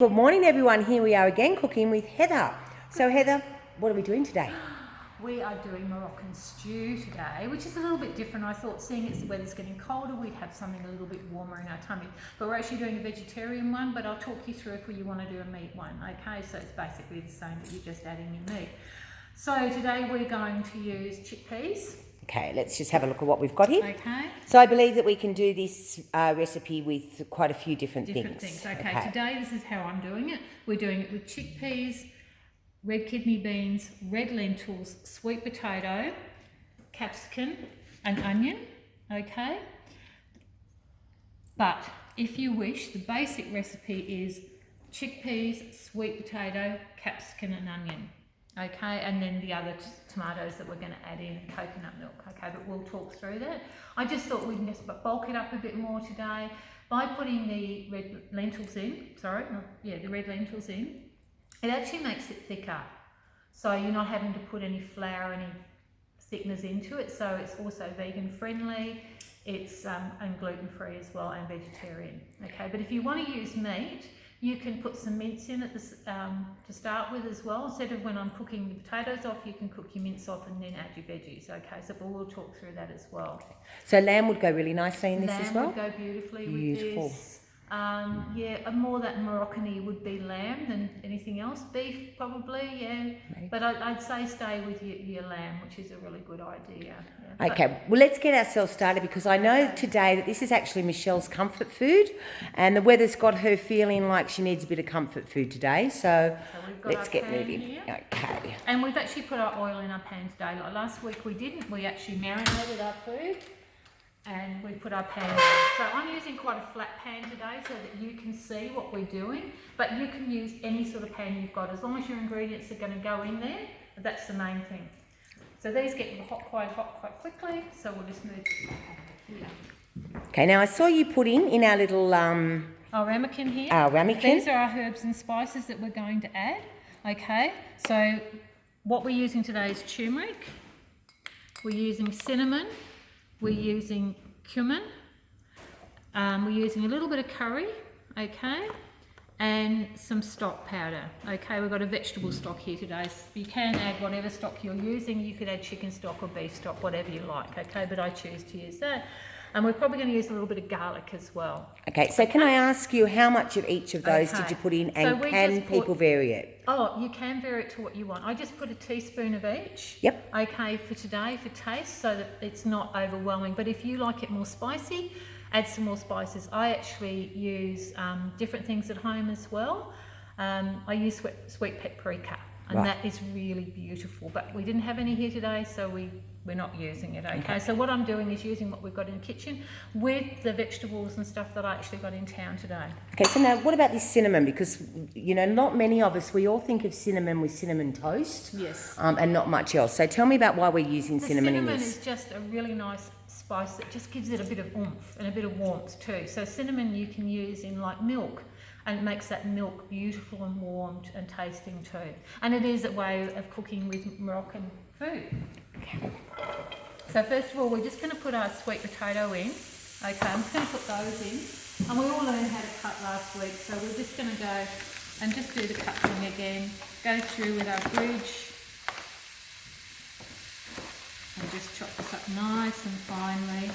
Good morning everyone, here we are again cooking with Heather. So Heather, what are we doing today? We are doing Moroccan stew today, which is a little bit different. I thought seeing as the weather's getting colder, we'd have something a little bit warmer in our tummy. But we're actually doing a vegetarian one, but I'll talk you through if you want to do a meat one, okay? So it's basically the same, but you're just adding in meat. So today we're going to use chickpeas. Okay, let's just have a look at what we've got here. Okay. So I believe that we can do this recipe with quite a few different things. Okay, today this is how I'm doing it. We're doing it with chickpeas, red kidney beans, red lentils, sweet potato, capsicum and onion, okay? But if you wish, the basic recipe is chickpeas, sweet potato, capsicum and onion, okay? And then the other tomatoes that we're going to add in, coconut milk, okay? But we'll talk through that. I just thought we'd just bulk it up a bit more today by putting the red lentils in, the red lentils in. It actually makes it thicker, so you're not having to put any flour, any thickeners into it. So it's also vegan friendly, it's and gluten free as well, and vegetarian. Okay, but if you want to use meat, you can put some mince in at this, to start with as well. Instead of when I'm cooking the potatoes off, you can cook your mince off and then add your veggies. Okay, so we'll talk through that as well. So lamb would go really nicely in this as well? Lamb would go beautifully with this. More that Moroccan-y would be lamb than anything else. Beef probably, yeah. Maybe. But I'd say stay with your lamb, which is a really good idea. Yeah. Okay, well let's get ourselves started because I know today that this is actually Michelle's comfort food and the weather's got her feeling like she needs a bit of comfort food today, so let's get moving. Here. Okay. And we've actually put our oil in our pan today. Like last week we didn't, we actually marinated our food. And we put our pan in. So I'm using quite a flat pan today so that you can see what we're doing, but you can use any sort of pan you've got as long as your ingredients are going to go in there. That's the main thing. So these get quite hot quite quickly, so we'll just move here. Okay, now I saw you put in our little our ramekin here. Our ramekin. These are our herbs and spices that we're going to add. Okay, so what we're using today is turmeric. We're using cinnamon. We're using cumin, we're using a little bit of curry, okay, and some stock powder, okay. We've got a vegetable stock here today, so you can add whatever stock you're using. You could add chicken stock or beef stock, whatever you like, okay, but I choose to use that. And we're probably going to use a little bit of garlic as well. Okay, so can I ask you how much of each of those did you put in, and can people vary it? Oh, you can vary it to what you want. I just put a teaspoon of each. Yep. Okay, for today, for taste, so that it's not overwhelming. But if you like it more spicy, add some more spices. I actually use different things at home as well. I use sweet paprika, and that is really beautiful. But we didn't have any here today, so we're not using it, okay? So what I'm doing is using what we've got in the kitchen with the vegetables and stuff that I actually got in town today. Okay, so now what about this cinnamon? Because, you know, not many of us, we all think of cinnamon with cinnamon toast. Yes. And not much else. So tell me about why we're using cinnamon in this. Cinnamon is just a really nice spice that just gives it a bit of oomph and a bit of warmth too. So cinnamon you can use in like milk, and it makes that milk beautiful and warmed and tasting too. And it is a way of cooking with Moroccan food. Okay. So first of all, we're just going to put our sweet potato in. Okay, I'm just going to put those in. And we all learned how to cut last week, so we're just going to go and just do the cutting again. Go through with our bridge. And just chop this up nice and finely.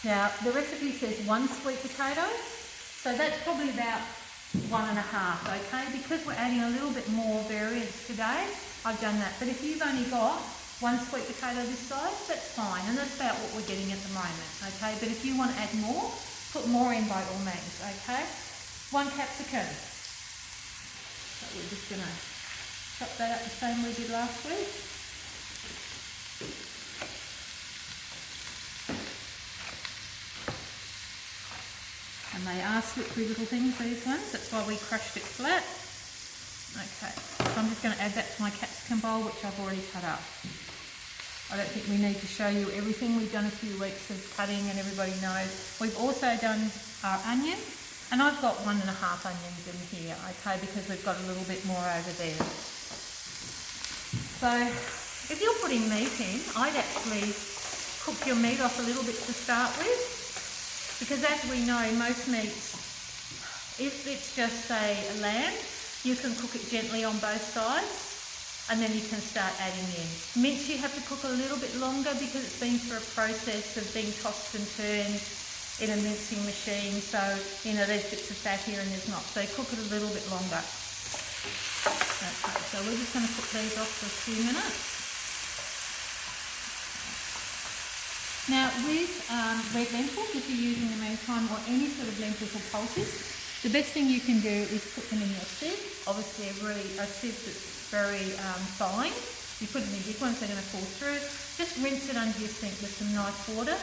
Now, the recipe says 1 sweet potato, so that's probably about 1.5, okay? Because we're adding a little bit more variance today, I've done that. But if you've only got 1 sweet potato this size, that's fine, and that's about what we're getting at the moment, okay? But if you want to add more, put more in by all means, okay? 1 capsicum. So we're just going to chop that up the same we did last week. And they are slippery little things, these ones. That's why we crushed it flat. Okay, so I'm just going to add that to my capsicum bowl, which I've already cut up. I don't think we need to show you everything. We've done a few weeks of cutting and everybody knows. We've also done our onion. And I've got 1.5 onions in here, okay, because we've got a little bit more over there. So if you're putting meat in, I'd actually cook your meat off a little bit to start with, because as we know, most meats, if it's just say a lamb, you can cook it gently on both sides and then you can start adding in. Mince you have to cook a little bit longer because it's been through a process of being tossed and turned in a mincing machine, so you know there's bits of fat here and there's not, so cook it a little bit longer. Okay, so we're just going to cook these off for a few minutes. Now with red lentils, if you're using them anytime, or any sort of lentils or pulses, the best thing you can do is put them in your sieve. Obviously a sieve that's very fine. You put it in big ones, they're going to fall through. Just rinse it under your sink with some nice water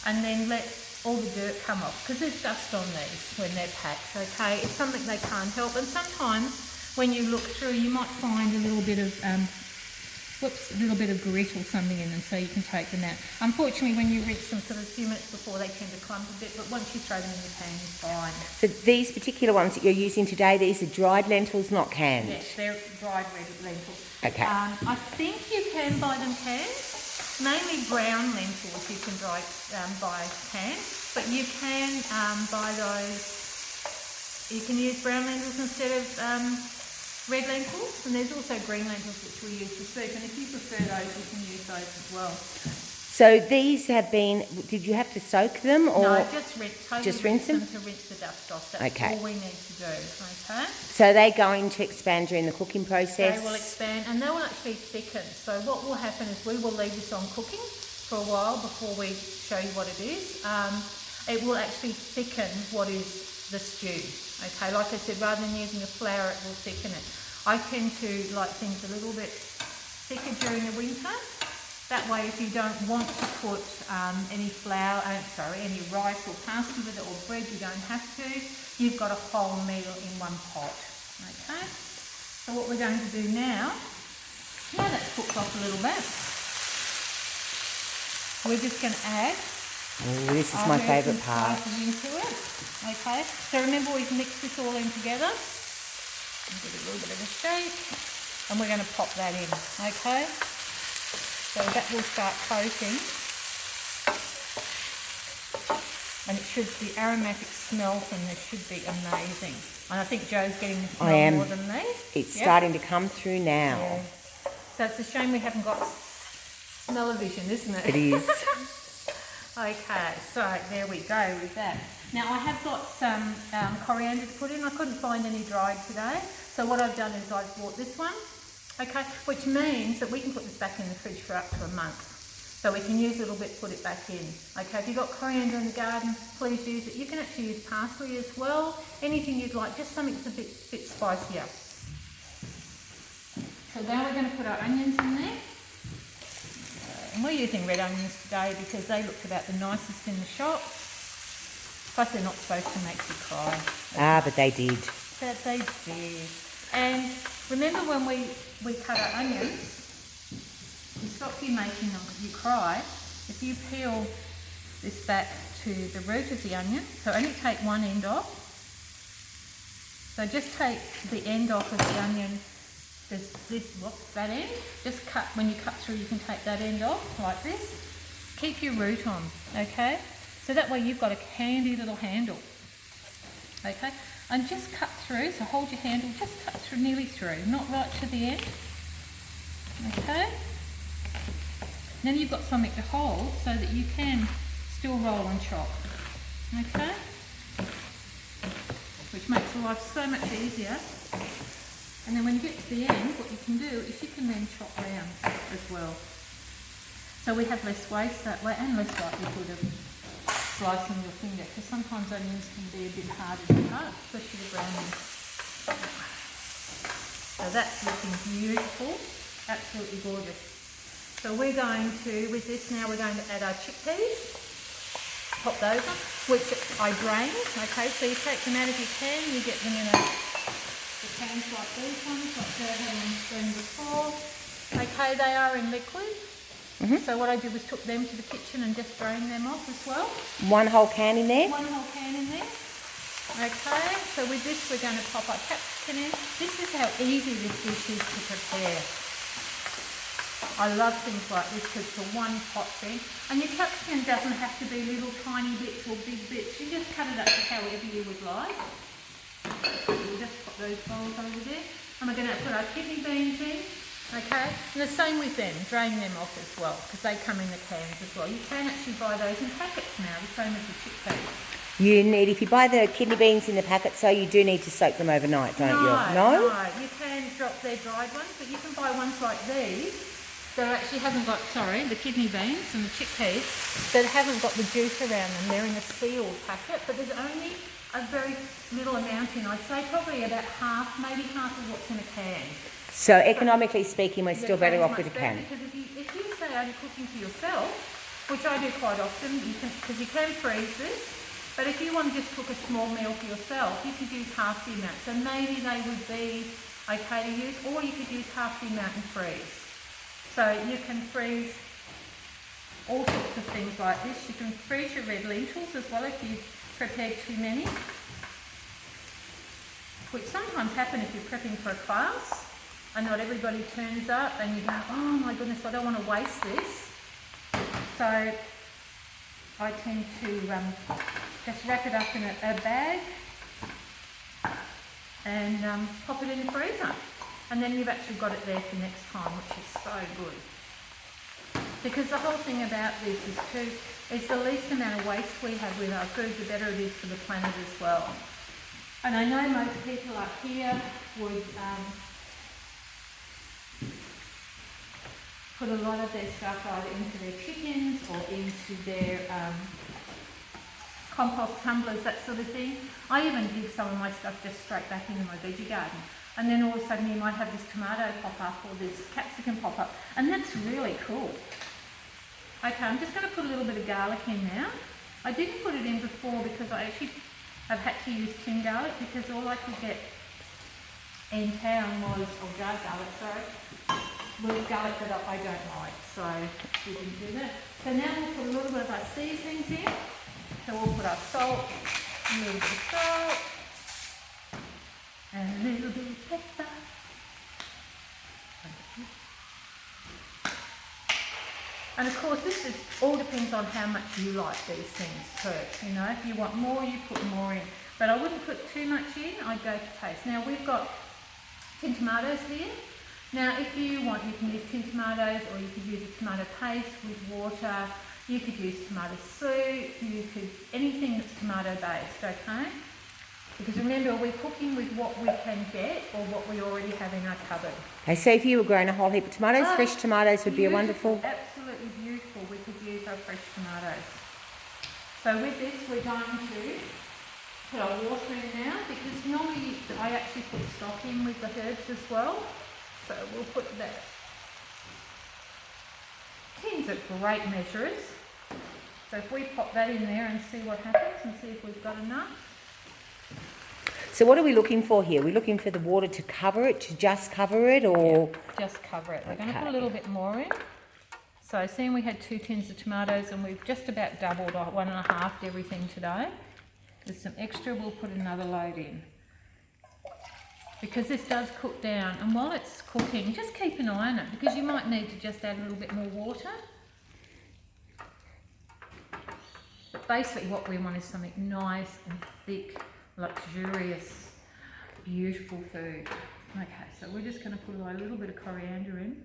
and then let all the dirt come off, because there's dust on these when they're packed, okay? It's something they can't help, and sometimes when you look through you might find a little bit of grit or something in them, so you can take them out. Unfortunately, when you rinse them sort of a few minutes before, they tend to clump a bit, but once you throw them in the pan, it's fine. So these particular ones that you're using today, these are dried lentils, not canned? Yes, they're dried red lentils. Okay. I think you can buy them canned. Mainly brown lentils you can buy canned, but you can buy those. You can use brown lentils instead of red lentils, and there's also green lentils which we use for soup, and if you prefer those you can use those as well. So these have been, did you have to soak them or? No, just rinse them to rinse the dust off. That's Okay. all we need to do, okay? So they're going to expand during the cooking process? They will expand and they will actually thicken. So what will happen is we will leave this on cooking for a while before we show you what it is. It will actually thicken what is the stew, okay? Like I said, rather than using a flour, it will thicken it. I tend to like things a little bit thicker during the winter. That way, if you don't want to put any any rice or pasta with it or bread, you don't have to. You've got a whole meal in one pot, okay? So what we're going to do now that's cooked off a little bit, we're just going to add This is my favourite part. into it, okay? So remember, we've mixed this all in together. Give it a little bit of a shake, and we're going to pop that in, okay? So that will start coating, and it should, the aromatic smell from this should be amazing. And I think Joe's getting the smell more than me. It's starting to come through now. Yeah. So it's a shame we haven't got smell-o-vision, isn't it? It is. Okay, so there we go with that. Now I have got some coriander to put in. I couldn't find any dried today, so what I've done is I've bought this one. Okay, which means that we can put this back in the fridge for up to a month. So we can use a little bit, put it back in. Okay, if you've got coriander in the garden, please use it. You can actually use parsley as well. Anything you'd like, just something that's a bit spicier. So now we're going to put our onions in there. And we're using red onions today because they looked about the nicest in the shop. Plus they're not supposed to make you cry. But they did. But they did. And remember when we cut our onions, to stop you making them you cry, if you peel this back to the root of the onion, so only take one end off. So just take the end off of the onion, that end, just cut, when you cut through you can take that end off like this. Keep your root on, okay? So that way you've got a handy little handle, okay? And just cut through, so hold your handle, just cut through, nearly through, not right to the end, okay? Then you've got something to hold so that you can still roll and chop, okay? Which makes life so much easier. And then when you get to the end, what you can do is you can then chop round as well. So we have less waste that way and less likelihood of slicing your finger, because sometimes onions can be a bit harder to cut, especially the brown ones. So that's looking beautiful, absolutely gorgeous. So we're going to, with this now, we're going to add our chickpeas. Pop those on, which I drained, okay, so you take them out of your can, you get them in the cans like these ones, like I had them drained before. Okay, they are in liquid. So what I did was took them to the kitchen and just drained them off as well. One whole can in there? One whole can in there. Okay, so with this we're going to pop our capsicum in. This is how easy this dish is to prepare. I love things like this because it's a one pot thing. And your capsicum doesn't have to be little tiny bits or big bits. You just cut it up to however you would like. We'll just put those bowls over there. And we're going to put our kidney beans in. Okay, and the same with them, drain them off as well because they come in the cans as well. You can actually buy those in packets now, the same as the chickpeas. You need, if you buy the kidney beans in the packet, so you do need to soak them overnight, don't you? No, you can drop their dried ones, but you can buy ones like these that actually haven't got, the kidney beans and the chickpeas that haven't got the juice around them. They're in a sealed packet, but there's only a very little amount in. I'd say probably about half, maybe half of what's in a can. So economically speaking, we're still better off with a can. Because if you say only cooking for yourself, which I do quite often, because you can freeze this, but if you want to just cook a small meal for yourself, you could use half the amount. So maybe they would be okay to use, or you could use half the amount and freeze. So you can freeze all sorts of things like this. You can freeze your red lentils as well if you've prepared too many, which sometimes happen if you're prepping for a class and not everybody turns up and you go, oh my goodness, I don't want to waste this. So I tend to just wrap it up in a bag and pop it in the freezer. And then you've actually got it there for next time, which is so good. Because the whole thing about this is the least amount of waste we have with our food, the better it is for the planet as well. And I know most people up here would put a lot of their stuff either into their chickens or into their compost tumblers, that sort of thing. I even dig some of my stuff just straight back into my veggie garden. And then all of a sudden you might have this tomato pop up or this capsicum pop up, and that's really cool. Okay, I'm just going to put a little bit of garlic in now. I didn't put it in before because I actually have had to use tin garlic because all I could get in town was, or jar garlic, was garlic that I don't like, so we didn't do that. So now we'll put a little bit of our seasonings in. So we'll put our salt, a little bit of salt, and a little bit of pepper. And of course this all depends on how much you like these things too. You know, if you want more, you put more in. But I wouldn't put too much in, I'd go to taste. Now we've got tin tomatoes here. Now if you want, you can use tin tomatoes or you could use a tomato paste with water. You could use tomato soup, you could, anything that's tomato based, okay? Because remember, we're cooking with what we can get or what we already have in our cupboard. Okay, so if you were growing a whole heap of tomatoes, fresh tomatoes would be a wonderful. Absolutely beautiful. We could use our fresh tomatoes. So with this, we're going to put our water in now because normally I actually put stock in with the herbs as well. So we'll put that. Tins are great measurers. So if we pop that in there and see what happens and see if we've got enough. So what are we looking for here? We're looking for the water to cover it, to just cover it, or? Yeah, just cover it. We're going to put a little bit more in. So seeing we had 2 tins of tomatoes and we've just about doubled or 1.5 everything today. With some extra, we'll put another load in. Because this does cook down, and while it's cooking, just keep an eye on it because you might need to just add a little bit more water. But basically what we want is something nice and thick, luxurious, beautiful food. Okay, so we're just going to put a little bit of coriander in.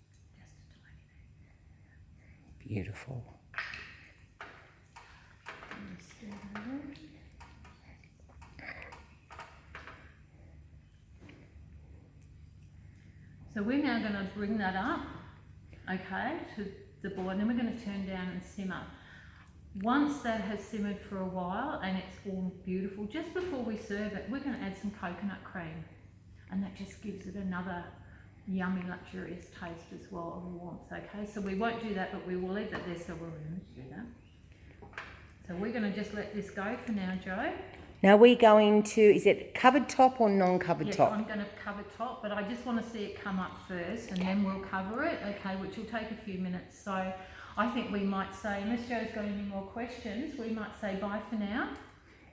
Just a tiny bit. Beautiful. So we're now going to bring that up, okay, to the boil, and then we're going to turn down and simmer. Once that has simmered for a while and it's all beautiful, just before we serve it, we're going to add some coconut cream, and that just gives it another yummy, luxurious taste as well of warmth, okay? So we won't do that, but we will leave that there so we'll remember to do that. So we're going to just let this go for now, Jo. Now we're going to, is it covered top or non-covered yes, top? I'm going to cover top, but I just want to see it come up first and then we'll cover it, okay, which will take a few minutes. So I think we might say, unless Joe's got any more questions, we might say bye for now,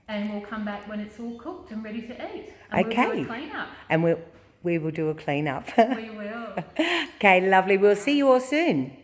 and we'll come back when it's all cooked and ready to eat. And we'll do a clean up. And we will do a clean up. We will. Okay, lovely. We'll see you all soon.